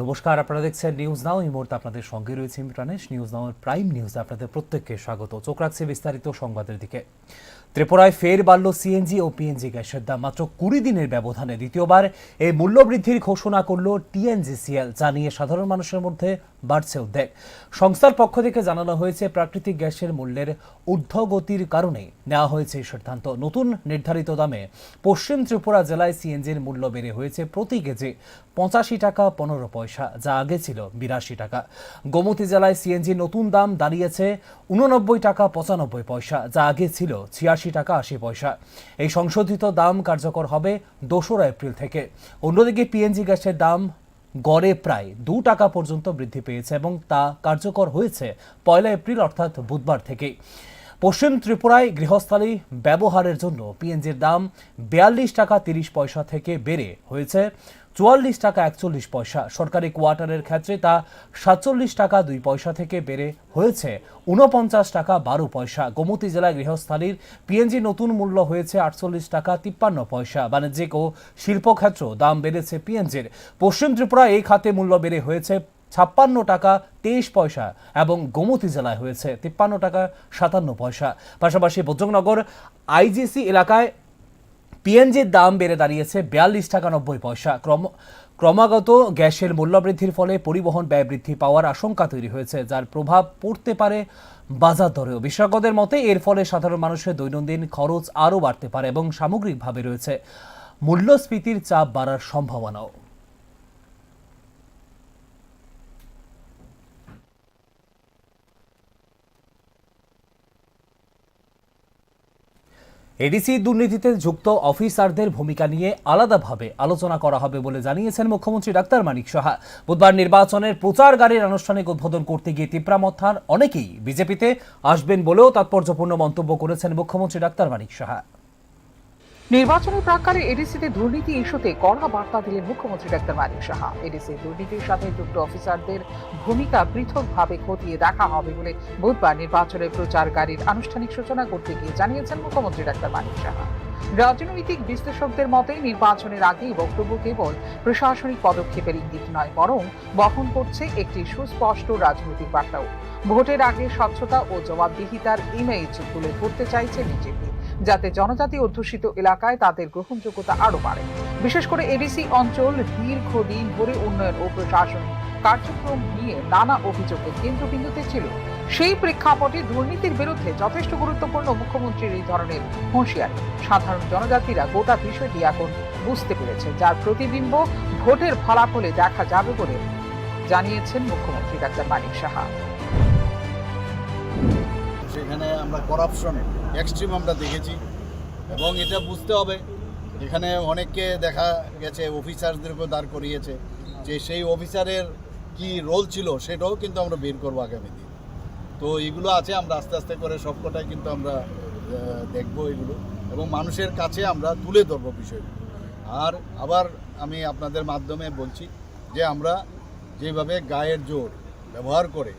নমস্কার, আপনারা দেখছেন নিউজ নাও। এই মুহূর্তে আপনাদের সঙ্গে রয়েছে প্রাণেশ। নিউজ নাওয়ের প্রাইম নিউজে আপনাদের প্রত্যেককে স্বাগত। চোখ রাখছে বিস্তারিত সংবাদের দিকে। ত্রিপুরায় ফের বাড়ল সিএনজি ও পিএনজি গ্যাসের দাম। মাত্র 20 দিনের ব্যবধানে দ্বিতীয়বার এই মূল্যবৃদ্ধির ঘোষণা করল টিএনজিসিএল, যা নিয়ে সাধারণ মানুষের মধ্যে বাড়ছে উদ্বেগ। সংস্থার পক্ষ থেকে জানানো হয়েছে, প্রাকৃতিক গ্যাসের মূল্যের ঊর্ধ্বগতির কারণে নেওয়া হয়েছে এই সিদ্ধান্ত। নতুন নির্ধারিত দামে পশ্চিম ত্রিপুরা জেলায় সিএনজির মূল্য বেড়ে হয়েছে প্রতি কেজি 85 টাকা 15 পয়সা, যা আগে ছিল 82 টাকা। গোমতী জেলায় সিএনজির নতুন দাম দাঁড়িয়েছে 89 টাকা 95 পয়সা, যা আগে ছিল 86 টাকা 80 পয়সা। এই সংশোধিত দাম কার্যকর হবে 2রা এপ্রিল থেকে। অন্যদিকে পিএনজি গ্যাসের দাম গড়ে প্রায় 2 টাকা পর্যন্ত বৃদ্ধি পেয়েছে এবং তা কার্যকর হয়েছে 1 এপ্রিল অর্থাৎ বুধবার থেকে। পশ্চিম ত্রিপুরায় গৃহস্থালী ব্যবহারের জন্য পিএনজির দাম 42 টাকা 30 পয়সা থেকে বেড়ে হয়েছে 44 টাকা 41 পয়সা। সরকারি কোয়ার্টারের ক্ষেত্রে তা 47 টাকা 2 পয়সা থেকে বেড়ে হয়েছে 49 টাকা 12 পয়সা। গোমতী জেলায় গৃহস্থালীর পিএনজি নতুন মূল্য হয়েছে 48 টাকা 53 পয়সা। বাণিজ্যিক ও শিল্পক্ষেত্র দাম বেড়েছে পিএনজির। পশ্চিম ত্রিপুরা এই খাতে মূল্য বেড়ে হয়েছে 56 টাকা 23 পয়সা এবং গোমতী জেলায় হয়েছে 53 টাকা 57 পয়সা। পাশাপাশি বজ্রনগর আইজিসি এলাকায় পিএনজির দাম বেড়ে দাঁড়িয়েছে 42 টাকা 90 পয়সা। ক্রমাগত গ্যাসের মূল্যবৃদ্ধির ফলে পরিবহন ব্যয় বৃদ্ধি পাওয়ার আশঙ্কা তৈরি হয়েছে, যার প্রভাব পড়তে পারে বাজার দরেও। বিশেষজ্ঞদের মতে এর ফলে সাধারণ মানুষের দৈনন্দিন খরচ আরও বাড়তে পারে এবং সামগ্রিকভাবে রয়েছে মূল্যস্ফীতির চাপ বাড়ার সম্ভাবনাও। এডিসি দুর্নীতিতে যুক্ত অফিসারদের ভূমিকা নিয়ে আলাদাভাবে আলোচনা করা হবে বলে জানিয়েছেন মুখ্যমন্ত্রী ডাক্তার মানিক সাহা। বুধবার নির্বাচনের প্রচার গাড়ির আনুষ্ঠানিক উদ্বোধন করতে গিয়ে তিপ্রামথার অনেকেই বিজেপিতে আসবেন বলেও তাৎপর্যপূর্ণ মন্তব্য করেছেন মুখ্যমন্ত্রী ডাক্তার মানিক সাহা। নির্বাচনের প্রাক্কালে এডিসিতে দুর্নীতি ইস্যুতে কড়া বার্তা দিলেন মুখ্যমন্ত্রী ডাক্তার মানিক সাহা। এডিসি দুর্নীতির সাথে যুক্ত অফিসারদের ভূমিকা পৃথকভাবে খতিয়ে দেখা হবে বলে বুধবার নির্বাচনের প্রচার গাড়ির আনুষ্ঠানিক সূচনা করতে গিয়ে জানিয়েছেন মুখ্যমন্ত্রী ডাক্তার মানিক সাহা। রাজনৈতিক বিশ্লেষকদের মতে নির্বাচনের আগেই বক্তব্য কেবল প্রশাসনিক পদক্ষেপের ইঙ্গিত নয়, বরং বহন করছে একটি সুস্পষ্ট রাজনৈতিক বার্তাও। ভোটের আগে স্বচ্ছতা ও জবাবদিহিতার ইমেজ তুলে ধরতে চাইছে বিজেপি, যাতে জনজাতি অধ্যুষিত এলাকায় তাদের গ্রহণযোগ্যতা আরো বাড়ে। বিশেষ করে এডিসি অঞ্চল দীর্ঘদিন ধরে উন্নয়ন ও প্রশাসনিক কার্যক্রম নিয়ে নানা অভিযোগের কেন্দ্রবিন্দুতে ছিল। সেই প্রেক্ষাপটে দুর্নীতির বিরুদ্ধে যথেষ্ট গুরুত্বপূর্ণ মুখ্যমন্ত্রীর এই ধরনের হুঁশিয়ারি। সাধারণ জনজাতিরা গোটা বিষয়টি এখন বুঝতে পেরেছে, যার প্রতিবিম্ব ভোটের ফলাফলে দেখা যাবে বলে জানিয়েছেন মুখ্যমন্ত্রী ডাক্তার মানিক সাহা। সেখানে আমরা করাপশন এক্সট্রিম আমরা দেখেছি এবং এটা বুঝতে হবে। এখানে অনেককে দেখা গেছে অফিসারদেরকেও দাঁড় করিয়েছে, যে সেই অফিসারের কি রোল ছিল সেটাও কিন্তু আমরা বের করবো আগামী দিন। তো এগুলো আছে, আমরা আস্তে আস্তে করে সবকটাই কিন্তু আমরা দেখবো এগুলো এবং মানুষের কাছে আমরা তুলে ধরবো বিষয়গুলো। আর আবার আমি আপনাদের মাধ্যমে বলছি যে আমরা যেভাবে গায়ের জোর ব্যবহার করে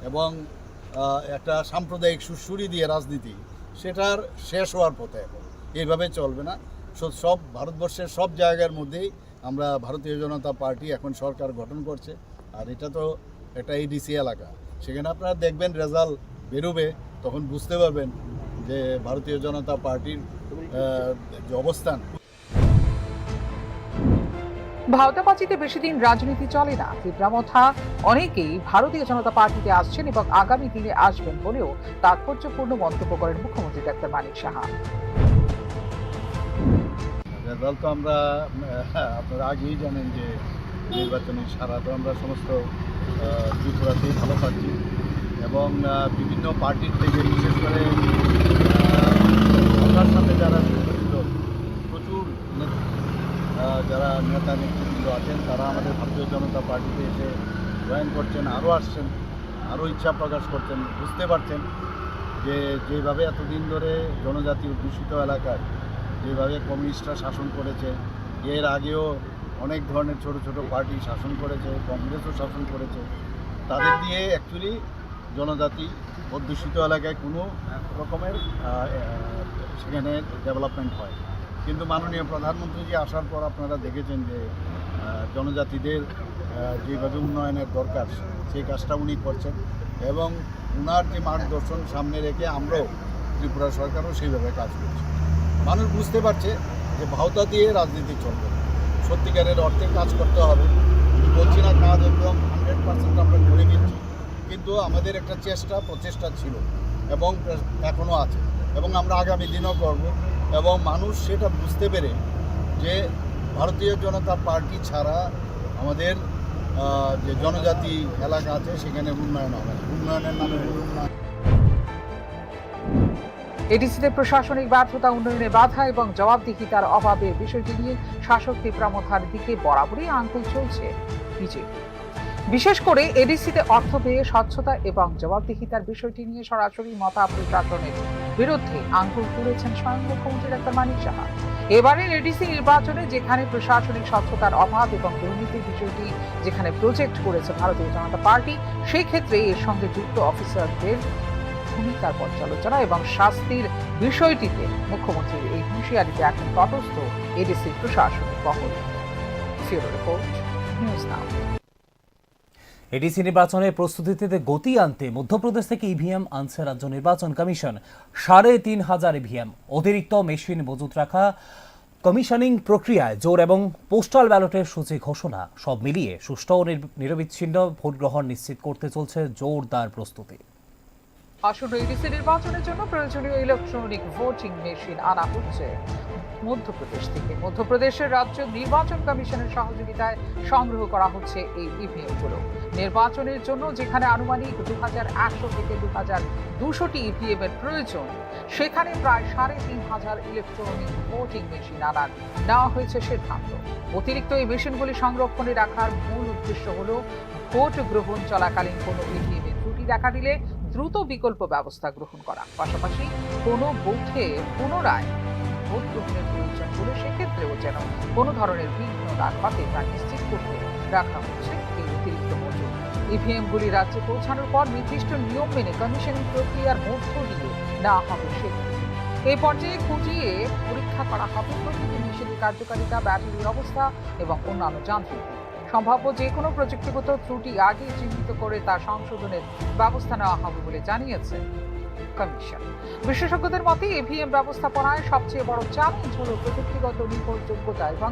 এবং একটা সাম্প্রদায়িক সুরসুরি দিয়ে রাজনীতি, সেটার শেষ হওয়ার পথে এখন এইভাবে চলবে না। সব ভারতবর্ষের সব জায়গার মধ্যেই আমরা ভারতীয় জনতা পার্টি এখন সরকার গঠন করছে। আর এটা তো একটা এডিসি এলাকা, সেখানে আপনারা দেখবেন রেজাল্ট বেরোবে, তখন বুঝতে পারবেন যে ভারতীয় জনতা পার্টির যে অবস্থান। ভাওতাবাজিতে বেশি দিন রাজনীতি চলে না। তিপ্রামথা অনেকেই ভারতীয় জনতা পার্টিতে আসছেন এবং আগামী দিনে আসবেন বলেও তাৎপর্যপূর্ণ মন্তব্য করেন মুখ্যমন্ত্রী ডাক্তার মানিক সাহা। রেজাল্ট তো আমরা আপনারা আগেই জানেন যে নির্বাচনী সারা তো আমরা সমস্ত ত্রিপুরাতেই ভালো পাচ্ছি এবং বিভিন্ন পার্টির থেকে বিশেষ করে সরকার সাথে যারা জড়িত প্রচুর যারা নেতা নেতৃবৃন্দ আছেন তারা আমাদের ভারতীয় জনতা পার্টিতে এসে জয়েন করছেন, আরও আসছেন, আরও ইচ্ছা প্রকাশ করছেন। বুঝতে পারছেন যে যেভাবে এতদিন ধরে জনজাতি অধ্যুষিত এলাকায় যেভাবে কমিউনিস্টরা শাসন করেছে, এর আগেও অনেক ধরনের ছোট ছোট পার্টি শাসন করেছে, কংগ্রেসও শাসন করেছে, তাদের দিয়ে অ্যাকচুয়ালি জনজাতি অধ্যুষিত এলাকায় কোনো রকমের সেখানে ডেভেলপমেন্ট হয়। কিন্তু মাননীয় প্রধানমন্ত্রীজি আসার পর আপনারা দেখেছেন যে জনজাতিদের যেভাবে উন্নয়নের দরকার সেই কাজটা উনি করছেন এবং উনার যে মার্গদর্শন সামনে রেখে আমরাও ত্রিপুরা সরকারও সেইভাবে কাজ করছি। মানুষ বুঝতে পারছে যে ভাওতা দিয়ে রাজনীতি চলবে, সত্যিকারের অর্থে কাজ করতে হবে। আমি বলছি না কাজ একদম 100% আমরা করে নিচ্ছি, কিন্তু আমাদের একটা প্রচেষ্টা ছিল এবং এখনও আছে এবং আমরা আগামী দিনও করব। এবং মানুষ সেটা বুঝতে পেরে যে ভারতীয় জনতা পার্টি ছাড়া আমাদের যে জনজাতি এলাকা আছে সেখানে উন্নয়ন হবে, উন্নয়নের নামে উন্নয়ন। এডিসিতে প্রশাসনিক ব্যর্থতা, উন্নয়নে বাধা এবং জবাবদিহিতার অভাবের বিষয়টি নিয়ে শাসক তীব্রামথার দিকে বরাবরই আঙ্গুল চলছে বিজেপি। বিশেষ করে এডিসিতে অর্থ ব্যয়ে স্বচ্ছতা এবং জবাবদিহিতার বিষয়টি নিয়ে সরাসরি মতা প্রশাসনের বিরুদ্ধে আঙ্গুল তুলেছেন স্বয়ং মুখ্যমন্ত্রী ডাক্তার মানিক সাহা। এবারের এডিসি নির্বাচনে যেখানে প্রশাসনিক স্বচ্ছতার অভাব এবং দুর্নীতির বিষয়টি যেখানে প্রজেক্ট করেছে ভারতীয় জনতা পার্টি, সেই ক্ষেত্রে এর সঙ্গে যুক্ত অফিসারদের ভূমিকার পর্যালোচনা এবং শাস্তির বিষয়টিতে মুখ্যমন্ত্রীর এই হুঁশিয়ারিতে এখন তটস্থ এডিসি প্রশাসনিক মহল। Bureau report, news now. ADC নির্বাচনের প্রস্তুতিতে গতি আনতে মধ্যপ্রদেশ থেকে ইভিএম আনছে রাজ্য নির্বাচন কমিশন। ৩,৫০০ ইভিএম অতিরিক্ত মেশিন মজুত রাখা, কমিশনিং প্রক্রিয়ায় জোর এবং পোস্টাল ব্যালটের সূচি ঘোষণা, সব মিলিয়ে সুষ্ঠু ও নিরবিচ্ছিন্ন ভোট গ্রহণ নিশ্চিত করতে চলছে জোরদার প্রস্তুতি। আসন্ন এডিসি নির্বাচনের জন্য প্রয়োজনীয় ইলেকট্রনিক ভোটিং মেশিন আনা হচ্ছে মধ্যপ্রদেশ থেকে। মধ্যপ্রদেশের রাজ্য নির্বাচন কমিশনের সহযোগিতায় সংগ্রহ করা হচ্ছে এই ইভিএম গুলো। নির্বাচনের জন্য যেখানে আনুমানিক 2100 থেকে 2200টি ইভিএম এর প্রয়োজন, সেখানে প্রায় ৩,৫০০ ইলেকট্রনিক ভোটিং মেশিন আনার নেওয়া হয়েছে সিদ্ধান্ত। অতিরিক্ত এই মেশিনগুলি সংরক্ষণে রাখার মূল উদ্দেশ্য হলো ভোট গ্রহণ চলাকালীন কোনো ইভিএম এর ত্রুটি দেখা দিলে দ্রুত বিকল্প ব্যবস্থা গ্রহণ করা, পাশাপাশি কোনো বুথে পুনরায় ভোট গ্রহণের প্রয়োজন হলে সেক্ষেত্রেও যেন কোনো ধরনের বিঘ্ন না ঘটে তা নিশ্চিত করতে রাখা হচ্ছে এই অতিরিক্ত মজুদ। ইভিএমগুলি রাজ্যে পৌঁছানোর পর নির্দিষ্ট নিয়ম মেনে কমিশনিং প্রক্রিয়ার মধ্য দিয়ে নেওয়া হবে সেগুলি। এই পর্যায়ে খুঁটিয়ে পরীক্ষা করা হবে প্রতিটি মেশিনের কার্যকারিতা, ব্যাটারির অবস্থা এবং অন্যান্য যান্ত্রিক দিক। সম্ভাব্য যে কোনো প্রযুক্তিগত ত্রুটি আগে চিহ্নিত করে তা সংশোধনের ব্যবস্থা নেওয়া হবে বলে জানিয়েছে কমিশন। বিশেষজ্ঞদের মতে ইভিএম ব্যবস্থাপনায় সবচেয়ে বড় চ্যালেঞ্জ হল প্রযুক্তিগত নির্ভরযোগ্যতা এবং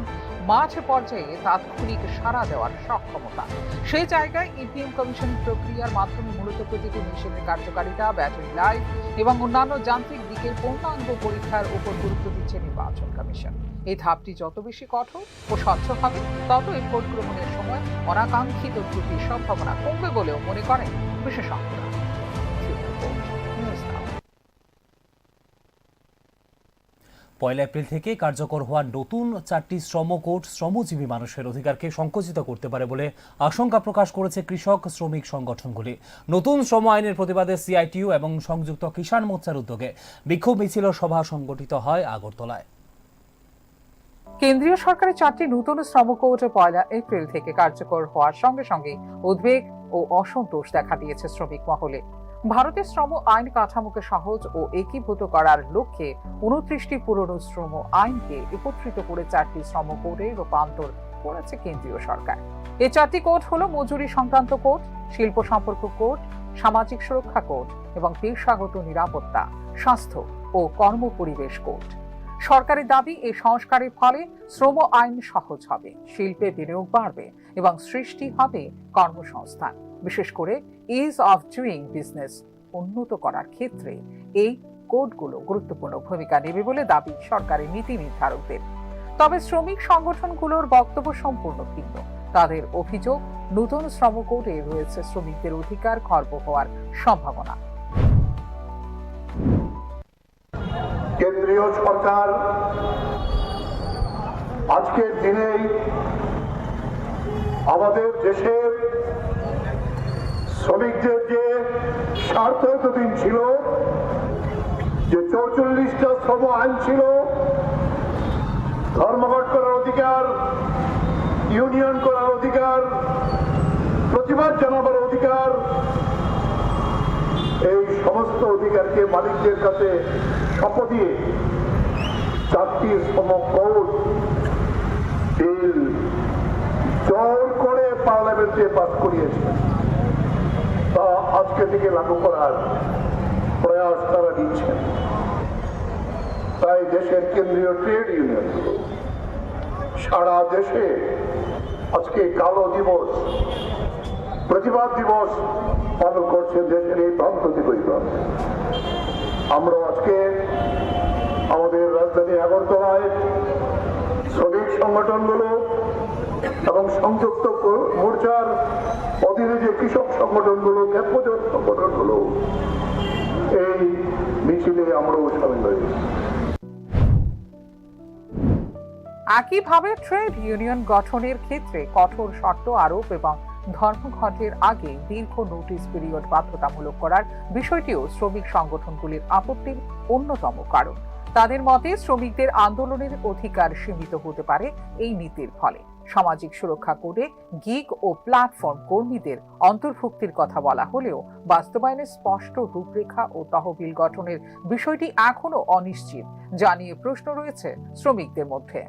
মাঠ পর্যায়ে তাৎক্ষণিক সাড়া দেওয়ার সক্ষমতা। সেই জায়গায় ইভিএম কমিশন প্রক্রিয়ার মাধ্যমে মূলত প্রতিটি মেশিনের কার্যকারিতা, ব্যাটারি লাইফ এবং অন্যান্য যান্ত্রিক দিকের পূর্ণাঙ্গ পরীক্ষার উপর গুরুত্ব দিচ্ছে নির্বাচন কমিশন। এই ধাপটি যত বেশি কঠোর ও স্বচ্ছ হবে, ততই ভোট গ্রহণের সময় অনাকাঙ্ক্ষিত ত্রুটির সম্ভাবনা কমবে বলেও মনে করেন বিশেষজ্ঞরা। পয়লা এপ্রিল থেকে কার্যকর হওয়া নতুন 4টি শ্রম কোড শ্রমজীবী মানুষের অধিকারকে সংকুচিত করতে পারে বলে আশঙ্কা প্রকাশ করেছে কৃষক শ্রমিক সংগঠনগুলি। নতুন শ্রম আইনের প্রতিবাদে সিআইটিইউ এবং সংযুক্ত কিষাণ মোর্চার উদ্যোগে বিক্ষোভ মিছিল ও সভা সংগঠিত হয় আগরতলায়। কেন্দ্রীয় সরকারের 4টি নতুন শ্রম কোড পয়লা এপ্রিল থেকে কার্যকর হওয়ার সঙ্গে সঙ্গে উদ্বেগ ও অসন্তোষ দেখা দিয়েছে শ্রমিক মহলে। ভারতের শ্রম আইন কাঠামোকে সহজ ও একীভূত করার লক্ষ্যে 29টি পুরনো শ্রম আইনকে একত্রিত করে 4টি শ্রম কোডে রূপান্তর করেছে কেন্দ্রীয় সরকার। এই 4টি কোড হলো মজুরি সংক্রান্ত কোড, শিল্প সম্পর্ক কোড, সামাজিক সুরক্ষা কোড এবং পেশাগত নিরাপত্তা, স্বাস্থ্য ও কর্ম পরিবেশ কোড। সরকারের দাবি, এই সংস্কারের ফলে শ্রম আইন সহজ হবে, শিল্পে বিনিয়োগ বাড়বে এবং সৃষ্টি হবে কর্মসংস্থান। বিশেষ করে ইজ অফ ডুইং বিজনেস উন্নত করার ক্ষেত্রে এই কোডগুলো গুরুত্বপূর্ণ ভূমিকা নেবে বলে দাবি সরকারের নীতি নির্ধারকদের। তবে শ্রমিক সংগঠনগুলোর বক্তব্য সম্পূর্ণ ভিন্ন। তাদের অভিযোগ, নতুন শ্রম কোডে রয়েছে শ্রমিকদের অধিকার খর্ব হওয়ার সম্ভাবনা। কেন্দ্রীয় সরকার আজকের দিনে আমাদের দেশের শ্রমিকদের যে স্বার্থ এতদিন ছিল, যে 44টা শ্রম আইন ছিল, ধর্মঘট করার অধিকার, ইউনিয়ন করার অধিকার, প্রতিবাদ জানাবার অধিকার, এই সমস্ত অধিকারকে মালিকদের কাছে শপথ দিয়ে 4টি শ্রম কোড বিল জোর করে পার্লামেন্ট পার্লামেন্টে পাস করিয়েছেন তা আজকে থেকে লাগু করার প্রয়াস তারা নিচ্ছেন। তাই দেশের কেন্দ্রীয় ট্রেড ইউনিয়নগুলো সারা দেশে আজকে কালো দিবস, প্রতিবাদ দিবস পালন করছে দেশের এই প্রান্ত থেকে ওই প্রান্তে। আমরা আজকে আমাদের রাজধানী আগরতলায় শ্রমিক সংগঠনগুলো এবং সংযুক্ত মোর্চার অধীনে যে কৃষক সংগঠনগুলো, জ্ঞাতপোষক সংগঠনগুলো, এই মিছিলে আমরাও সামিল হয়েছি। একইভাবে ট্রেড ইউনিয়ন গঠনের ক্ষেত্রে কঠোর শর্ত আরোপ এবং ধর্মঘটের আগে দীর্ঘ নোটিশ পিরিয়ড বাধ্যতামূলক করার বিষয়টিও শ্রমিক সংগঠনগুলির আপত্তির অন্যতম কারণ। তাদের মতে শ্রমিকদের আন্দোলনের অধিকার সীমিত হতে পারে এই নীতির ফলে। সামাজিক সুরক্ষা কোডে গিগ ও প্ল্যাটফর্ম কর্মীদের অন্তর্ভুক্তির কথা বলা হলেও বাস্তবায়নের স্পষ্ট রূপরেখা ও তহবিল গঠনের বিষয়টি এখনো অনিশ্চিত, যা নিয়ে প্রশ্ন রয়েছে শ্রমিকদের মধ্যে।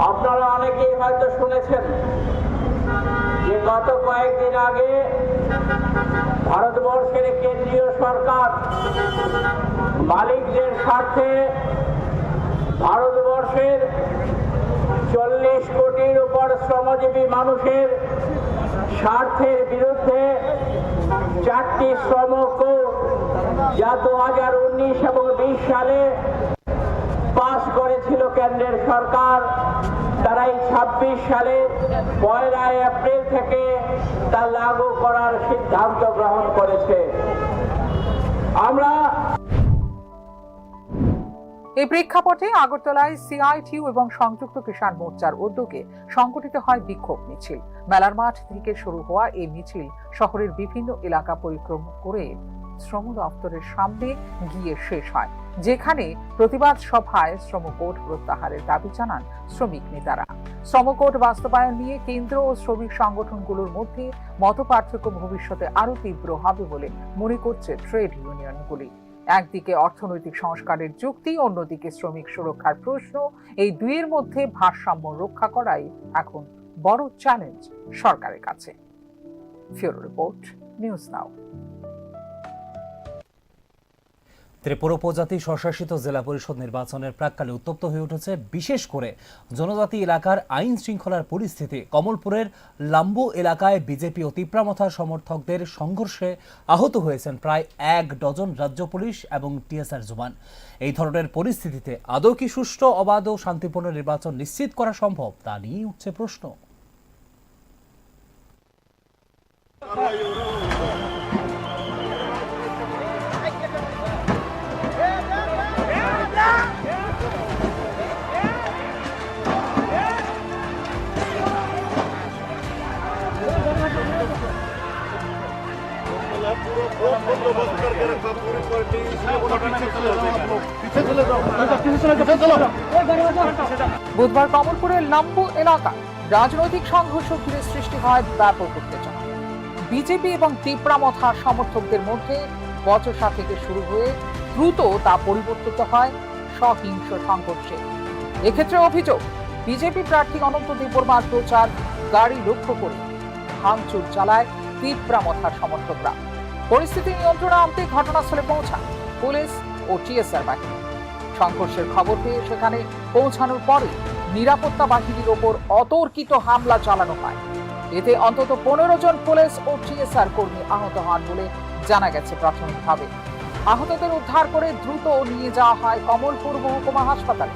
আপনারা অনেকেই হয়তো শুনেছেন যে গত কয়েকদিন আগে ভারতবর্ষের কেন্দ্রীয় সরকার মালিকদের স্বার্থে ভারতবর্ষের 40 কোটির উপর শ্রমজীবী মানুষের স্বার্থের বিরুদ্ধে 4টি শ্রম কোড, যা 2019 এবং 20 সালে পাস করেছিল কেন্দ্রের সরকার, তারা এই 26 সালে 1 এপ্রিল থেকে তা লাগু করার সিদ্ধান্ত গ্রহণ করেছে। আমরা এই প্রেক্ষাপটে আগরতলায় সিআইটিইউ এবং সংযুক্ত কিষাণ মোর্চার উদ্যোগে সংগঠিত হয় বিক্ষোভ মিছিল। মেলার মাঠ থেকে শুরু হওয়া এই মিছিল শহরের বিভিন্ন এলাকা পরিক্রমা করে শ্রম দপ্তরের সামনে গিয়ে শেষ হয়, যেখানে প্রতিবাদ সভায় শ্রম কোড প্রত্যাহারের দাবি জানান শ্রমিক নেতারা। শ্রম কোড বাস্তবায়ন নিয়ে কেন্দ্র ও শ্রমিক সংগঠনগুলোর মধ্যে মতপার্থক্য ভবিষ্যতে আরো তীব্র হবে বলে মনে করছে ট্রেড ইউনিয়নগুলি। একদিকে অর্থনৈতিক সংস্কারের যুক্তি, অন্যদিকে শ্রমিক সুরক্ষার প্রশ্ন, এই দুইয়ের মধ্যে ভারসাম্য রক্ষা করাই এখন বড় চ্যালেঞ্জ সরকারের কাছে। ফিউরো রিপোর্ট, নিউজ নাও। ত্রিপুরা উপজাতি স্বশাসিত জেলা পরিষদ নির্বাচনের প্রাক্কালে উত্তপ্ত হয়ে উঠেছে বিশেষ করে জনজাতি এলাকার আইন শৃঙ্খলার পরিস্থিতি। কমলপুরের লাম্বু এলাকায় বিজেপি ও তিপ্রামথার সমর্থকদের সংঘর্ষে আহত হয়েছেন প্রায় 1 ডজন রাজ্য পুলিশ এবং টিএসআর জওয়ান। এই ধরনের পরিস্থিতিতে আদৌ কি সুষ্ঠু, অবাধ ও শান্তিপূর্ণ নির্বাচন নিশ্চিত করা সম্ভব, তা নিয়ে উঠছে প্রশ্ন। বুধবার কমলপুরের লাম্বু এলাকা রাজনৈতিক সংঘর্ষ ঘিরে সৃষ্টি হয় ব্যাপক উত্তেজনা। বিজেপি এবং তিপ্রামথা সমর্থকদের মধ্যে বচসা থেকে শুরু হয়ে দ্রুত তা পরিবর্তিত হয় সহিংস সংঘর্ষে। এক্ষেত্রে অভিযোগ, বিজেপি প্রার্থী অনন্ত দেববর্মার প্রচার গাড়ি লক্ষ্য করে ভাঙচুর চালায় তিপ্রামথার সমর্থকরা। পরিস্থিতি নিয়ন্ত্রণে আনতে ঘটনাস্থলে পৌঁছান পুলিশ ও টিএসআর বাহিনী। সংঘর্ষের খবর পেয়ে সেখানে পৌঁছানোর পরে নিরাপত্তা বাহিনীর ওপর অতর্কিত হামলা চালানো হয়। এতে অন্তত 15 জন পুলিশ ও টিএসআর কর্মী আহত হন বলে জানা গেছে প্রাথমিকভাবে। আহতদের উদ্ধার করে দ্রুত নিয়ে যাওয়া হয় কমলপুর মহকুমা হাসপাতালে।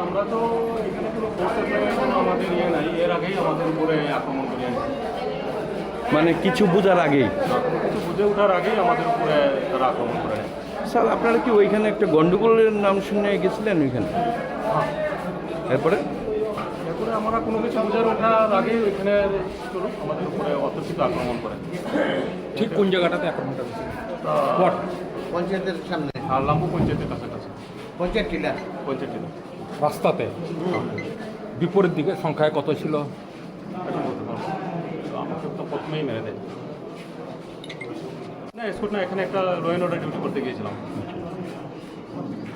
আমরা তো এখানে কোনো আমাদের ইয়ে নাই, এর আগেই আমাদের উপরে আক্রমণ করে মানে কিছু বোঝার আগেই, কিছু বুঝে ওঠার আগেই আমাদের উপরে তারা আক্রমণ করে। স্যার আপনারা কি ওইখানে একটা গন্ডগোলের নাম শুনে গেছিলেন ওইখানে? এরপরে আমরা কোনো কিছু বুঝার ওঠার আগেই ওইখানে আমাদের উপরে অতর্কিত আক্রমণ করে। ঠিক কোন জায়গাটাতে আক্রমণটা হয়েছে? পঞ্চায়েতের সামনে, আর লাম্বু পঞ্চায়েতের কাছাকাছি, পঞ্চায়েত টিলা। রাস্তাতে বিপরীত দিকে সংখ্যায় কত ছিল আমাকে তো প্রথমেই মেরে দেয়। না এসকোর্ট না, এখানে একটা ল অ্যান্ড অর্ডার ডিউটি করতে গিয়েছিলাম।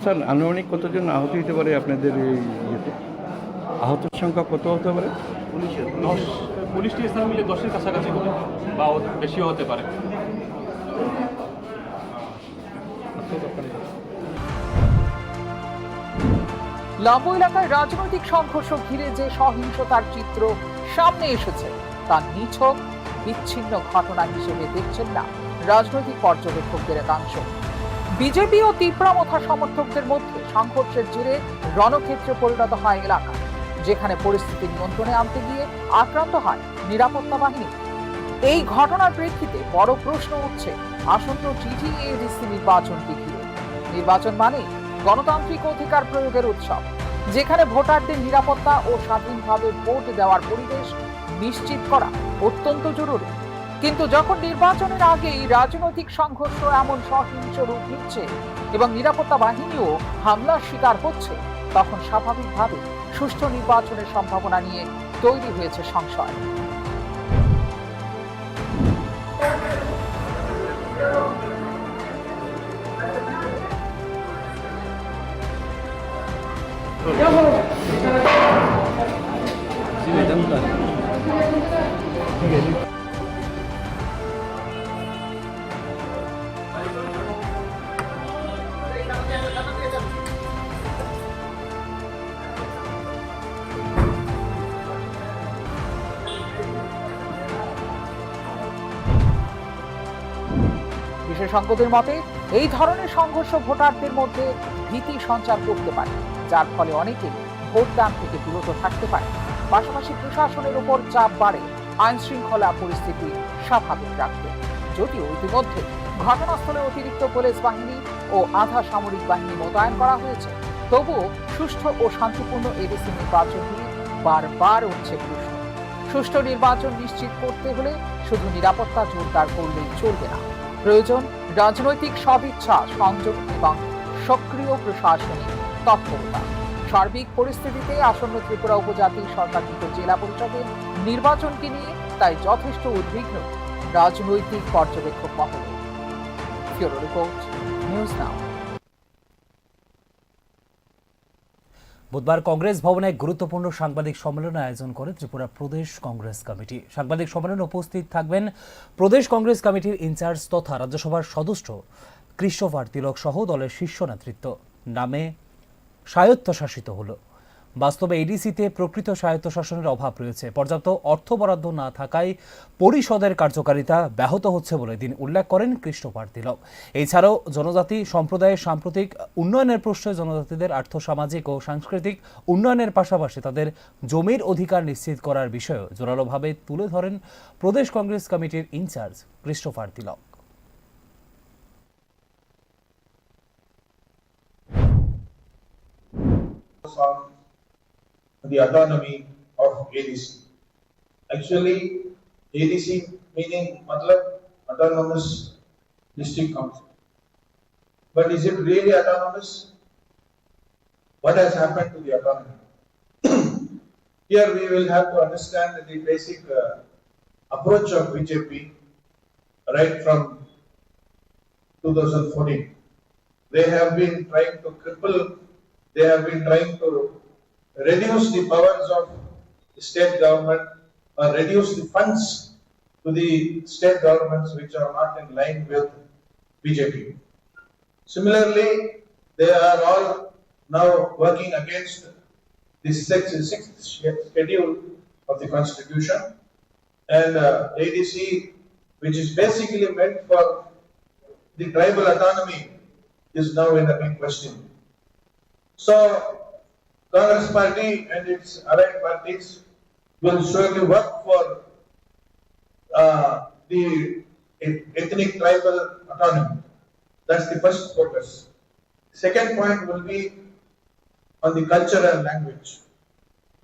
স্যার আনুমানিক কতজন আহত হতে পারে আপনাদের এই ইয়েতে? আহতের সংখ্যা কত হতে পারে? পুলিশ স্টেশন মিলে 10-এর কাছাকাছি হবে বা বেশিও হতে পারে। লাম্বো এলাকায় রাজনৈতিক সংঘর্ষ ঘিরে যে সহিংসতার চিত্র সামনে এসেছে তা নিছক বিচ্ছিন্ন ঘটনা হিসেবে দেখছেন না রাজনৈতিক পর্যবেক্ষকদের একাংশ। বিজেপি ও তীব্রামথা সমর্থকদের মধ্যে সংঘর্ষের জেরে রণক্ষেত্রে পরিণত হয় এলাকা, যেখানে পরিস্থিতি নিয়ন্ত্রণে আনতে গিয়ে আক্রান্ত হয় নিরাপত্তা বাহিনী। এই ঘটনার প্রেক্ষিতে বড় প্রশ্ন উঠছে আসন্ন টিটিএডিসি নির্বাচনকে ঘিরে। নির্বাচন মানে গণতান্ত্রিক অধিকার প্রয়োগের উৎসব, যেখানে ভোটারদের নিরাপত্তা ও স্বাধীনভাবে ভোট দেওয়ার পরিবেশ নিশ্চিত করা অত্যন্ত জরুরি। কিন্তু যখন নির্বাচনের আগেই রাজনৈতিক সংঘর্ষ এমন সহিংস রূপ নিচ্ছে এবং নিরাপত্তা বাহিনীও হামলার শিকার হচ্ছে, তখন স্বাভাবিকভাবে সুষ্ঠু নির্বাচনের সম্ভাবনা নিয়ে তৈরি হয়েছে সংশয়। বিশেষজ্ঞদের মতে এই ধরনের সংঘর্ষ ভোটারদের মধ্যে ভীতি সঞ্চার করতে পারে, যার ফলে অনেকে ভোটদান থেকে বিরত থাকতে পারে। পাশাপাশি প্রশাসনের উপর চাপ বাড়ে আইন শৃঙ্খলা পরিস্থিতি স্বাভাবিক রাখতে। যদিও ইতিমধ্যে ঘটনাস্থলে অতিরিক্ত পুলিশ বাহিনী ও আধা সামরিক বাহিনী মোতায়েন করা হয়েছে, তবুও সুষ্ঠু ও শান্তিপূর্ণ এডিসি নির্বাচন নিয়ে বারবার উঠছে প্রশ্ন। সুষ্ঠু নির্বাচন নিশ্চিত করতে হলে শুধু নিরাপত্তা জোরদার করলেই চলবে না, প্রয়োজন রাজনৈতিক সদিচ্ছা, সংযোগ এবং সক্রিয় প্রশাসনিক তৎপরতা। সার্বিক পরিস্থিতিতে আসন্ন ত্রিপুরা উপজাতি সরকারকৃত জেলা পরিষদের নির্বাচনকে নিয়ে তাই যথেষ্ট উদ্বিগ্ন রাজনৈতিক পর্যবেক্ষক মহল। Bureau report, news now. বুধবার কংগ্রেস ভবনে এক গুরুত্বপূর্ণ সাংবাদিক সম্মেলনের আয়োজন করে ত্রিপুরা প্রদেশ কংগ্রেস কমিটি। সাংবাদিক সম্মেলনে উপস্থিত থাকবেন প্রদেশ কংগ্রেস কমিটির ইনচার্জ তথা রাজ্যসভার সদস্য কৃষ্ণভার তিলক সহ দলের শীর্ষ নেতৃত্ব। নামে স্বায়ত্তশাসিত হলো, বাস্তবে এডিসিতে প্রকৃত স্বায়ত্তশাসনের অভাব রয়েছে। পর্যাপ্ত অর্থ বরাদ্দ না থাকায় পরিষদের কার্যকারিতা ব্যাহত হচ্ছে বলে তিনি উল্লেখ করেন কৃষ্ণভার তিলক। এছাড়াও জনজাতি সম্প্রদায়ের সাম্প্রতিক উন্নয়নের প্রশ্নে জনজাতিদের আর্থসামাজিক ও সাংস্কৃতিক উন্নয়নের পাশাপাশি তাদের জমির অধিকার নিশ্চিত করার বিষয়েও জোরালোভাবে তুলে ধরেন প্রদেশ কংগ্রেস কমিটির in charge Krishnabhar Tilak. The autonomy of ADC. Actually, ADC meaning matlab autonomous district council. But is it really autonomous? What has happened to the autonomy? Here we will have to understand the basic approach of BJP right from 2014. They have been trying to cripple, they have been trying to reduce the powers of the state government or reduce the funds to the state governments which are not in line with BJP. Similarly, they are all now working against the sixth schedule of the constitution, and ADC, which is basically meant for the tribal autonomy, is now in a big question. So Congress party and its allied parties will surely work for the ethnic tribal autonomy. That's the first focus. Second point will be on the culture and language.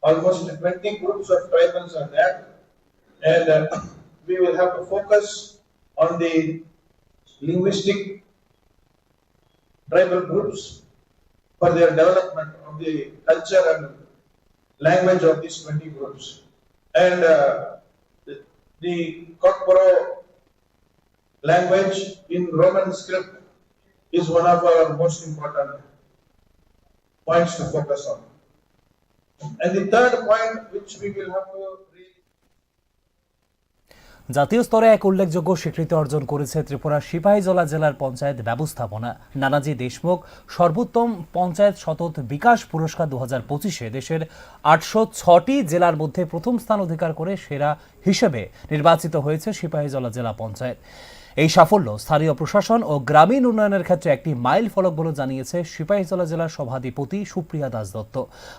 Almost 20 groups of tribals are there, and we will have to focus on the linguistic tribal groups for their development of the culture and language of these 20 groups. And the Kokboro language in Roman script is one of our most important points to focus on. And the third point which we will have to জাতীয় স্তরে এক উল্লেখযোগ্য স্বীকৃতি অর্জন করেছে ত্রিপুরার সিপাহীজলা জেলার পঞ্চায়েত ব্যবস্থাপনা। নানাজি দেশমুখ সর্বোত্তম পঞ্চায়েত সতত বিকাশ পুরস্কার 2025-এ দেশের 806টি জেলার মধ্যে প্রথম স্থান অধিকার করে সেরা হিসেবে নির্বাচিত হয়েছে সিপাহীজলা জেলা পঞ্চায়েত। এই সাফল্য স্থানীয় প্রশাসন ও গ্রামীণ উন্নয়নের ক্ষেত্রে একটি মাইল ফলক বলে জানিয়েছে সিপাহীজলা জেলার সভাধিপতি সুপ্রিয়া দাস দত্ত।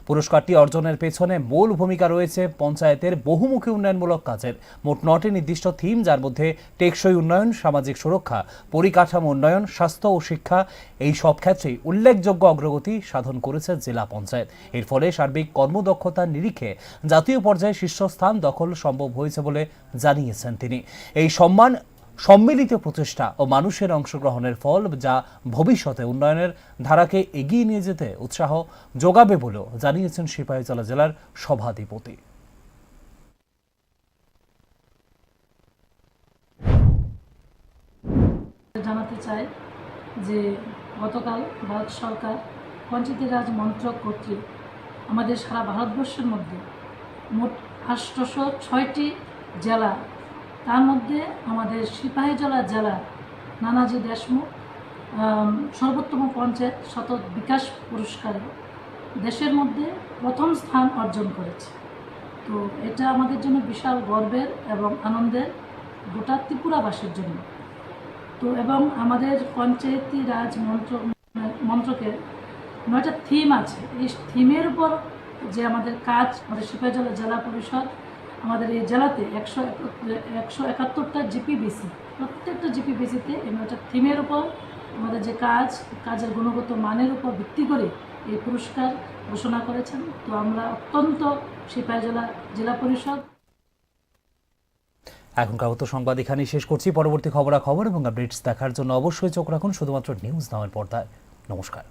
পুরস্কারটি অর্জনের পেছনে মূল ভূমিকা রয়েছে পঞ্চায়েতের বহুমুখী উন্নয়নমূলক কাজের। মোট 9টি নির্দিষ্ট থিম, যার মধ্যে টেকসই উন্নয়ন, সামাজিক সুরক্ষা, পরিকাঠামো উন্নয়ন, স্বাস্থ্য ও শিক্ষা, এই সব ক্ষেত্রেই উল্লেখযোগ্য অগ্রগতি সাধন করেছে জেলা পঞ্চায়েত। এর ফলে সার্বিক কর্মদক্ষতার নিরিখে জাতীয় পর্যায়ে শীর্ষস্থান দখল সম্ভব হয়েছে বলে জানিয়েছেন তিনি। এই সম্মান সম্মিলিত প্রচেষ্টা ও মানুষের অংশগ্রহণের ফল, যা ভবিষ্যতে উন্নয়নের ধারাকে এগিয়ে নিয়ে যেতে উৎসাহ যোগাবে বলেও জানিয়েছেন সিপাহীজলা জেলার সভাধিপতি। জানাতে চাই যে গতকাল ভারত সরকার পঞ্চায়েতি রাজ মন্ত্রক কর্তৃক আমাদের সারা ভারতবর্ষের মধ্যে মোট 806টি জেলা, তার মধ্যে আমাদের সিপাহীজলা জেলা নানাজি দেশমুখ সর্বোত্তম পঞ্চায়েত সতত বিকাশ পুরস্কারে দেশের মধ্যে প্রথম স্থান অর্জন করেছে। তো এটা আমাদের জন্য বিশাল গর্বের এবং আনন্দের গোটা ত্রিপুরাবাসীর জন্য। তো এবং আমাদের পঞ্চায়েতি রাজ মন্ত্রকের 9টা থিম আছে। এই থিমের উপর যে আমাদের কাজ, আমাদের সিপাহীজলা জেলা পরিষদ আমাদের এই জেলাতে 171টা জিপিবিসি, প্রত্যেকটা জিপিবিসিতে এই 9টা থিমের উপর আমাদের যে কাজের গুণগত মানের উপর ভিত্তি করে এই পুরস্কার ঘোষণা করেছেন। তো আমরা অত্যন্ত সিপাহীজলা জেলা পরিষদ। এখনকার মতো সংবাদ এখানেই শেষ করছি। পরবর্তী খবরাখবর এবং আপডেটস দেখার জন্য অবশ্যই চোখ রাখুন শুধুমাত্র নিউজ নামের পর্দায়। নমস্কার।